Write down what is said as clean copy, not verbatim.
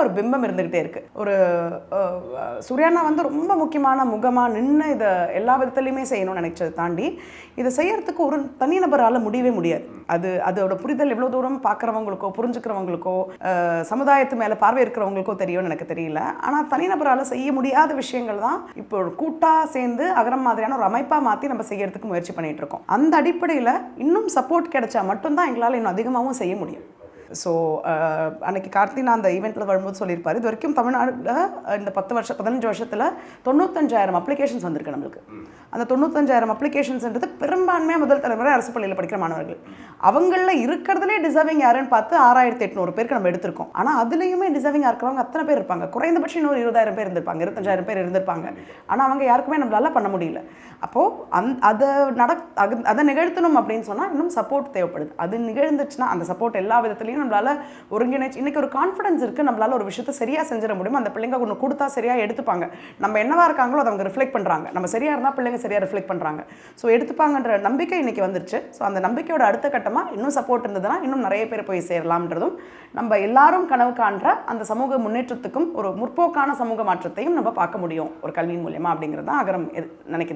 ஒரு பிம்பம் இருந்துகிட்டே இருக்கு. ஒரு சூர்யானா வந்து ரொம்ப முக்கியமான முகமா நின்று இதை எல்லா விதத்துலையுமே செய்யணும்னு நினைச்சதை தாண்டி இதை செய்யறதுக்கு ஒரு தனிநபரால் முடியவே முடியாது. அதோட புரிதல் எவ்வளோ தூரம் பார்க்குறவங்களுக்கோ புரிஞ்சுக்கிறவங்களுக்கோ சமுதாயத்து மேலே பார்வை இருக்கிறவங்களுக்கோ தெரியும்னு எனக்கு தெரியல. ஆனால் தனிநபரால் செய்ய முடியாத விஷயங்கள் தான் இப்போ கூட்டாக சேர்ந்து அகரம் மாதிரியான ஒரு அமைப்பாக மாற்றி நம்ம செய்யறதுக்கு முயற்சி பண்ணிட்டு இருக்கோம். அந்த அடிப்படையில் இன்னும் சப்போர்ட் கிடைச்சா மட்டும்தான் எங்களால் இன்னும் அதிகமாகவும் செய்ய முடியும். ஸோ அன்றைக்கி கார்த்தினா அந்த ஈவெண்ட்டில் வரும்போது சொல்லியிருப்பார், இது வரைக்கும் தமிழ்நாட்டில் இந்த 15 வருஷத்தில் 95,000 அப்ளிகேஷன்ஸ் வந்திருக்கு நம்மளுக்கு. அந்த 95,000 அப்ளிகேஷன்ஸ்ன்றது பெரும்பான்மையாக முதல் தலைமுறை அரசு பள்ளியில் படிக்கிற மாணவர்கள். அவங்களில் இருக்கிறதுலே டிசர்விங் யாருன்னு பார்த்து 6,800 பேருக்கு நம்ம எடுத்திருக்கோம். ஆனால் அதுலேயுமே டிசர்விங்காக இருக்கிறவங்க அத்தனை பேர் இருப்பாங்க. குறைந்தபட்சம் இன்னொரு 20,000 பேர் இருந்திருப்பாங்க, 25,000 பேர் இருந்திருப்பாங்க. ஆனால் அவங்க யாருக்குமே நம்மளால் பண்ண முடியல. அப்போது அதை நிகழ்த்தணும் அப்படின்னு சொன்னால் இன்னும் சப்போர்ட் தேவைப்படுது. அது நிகழ்ந்துச்சுன்னா அந்த சப்போர்ட் எல்லா விதத்துலையும் நம்மளால் ஒருங்கிணைச்சு இன்றைக்கி ஒரு கான்ஃபிடன்ஸ் இருக்குது, நம்மளால் ஒரு விஷயத்தை சரியாக செஞ்சிட முடியும். அந்த பிள்ளைங்க ஒன்று கொடுத்தா சரியாக எடுத்துப்பாங்க. நம்ம என்னவா இருக்காங்களோ அதை அவங்க ரிஃப்ளெக்ட் பண்ணுறாங்க. நம்ம சரியாக இருந்தால் பிள்ளைங்க சரியாக ரிஃப்ளெக்ட் பண்ணுறாங்க. ஸோ எடுத்துப்பாங்கன்ற நம்பிக்கை இன்றைக்கி வந்துருச்சு. ஸோ அந்த நம்பிக்கையோட அடுத்த கட்டமாக இன்னும் சப்போர்ட் இருந்ததுன்னா இன்னும் நிறைய பேர் போய் சேரலாம்ன்றதும், நம்ம எல்லாரும் கனவு காண்ற அந்த சமூக முன்னேற்றத்துக்கும் ஒரு முற்போக்கான சமூக மாற்றத்தையும் நம்ம பார்க்க முடியும் ஒரு கல்வியின் மூலமா அப்படிங்கிறது தான் அகரம் நினைக்கிறேன்.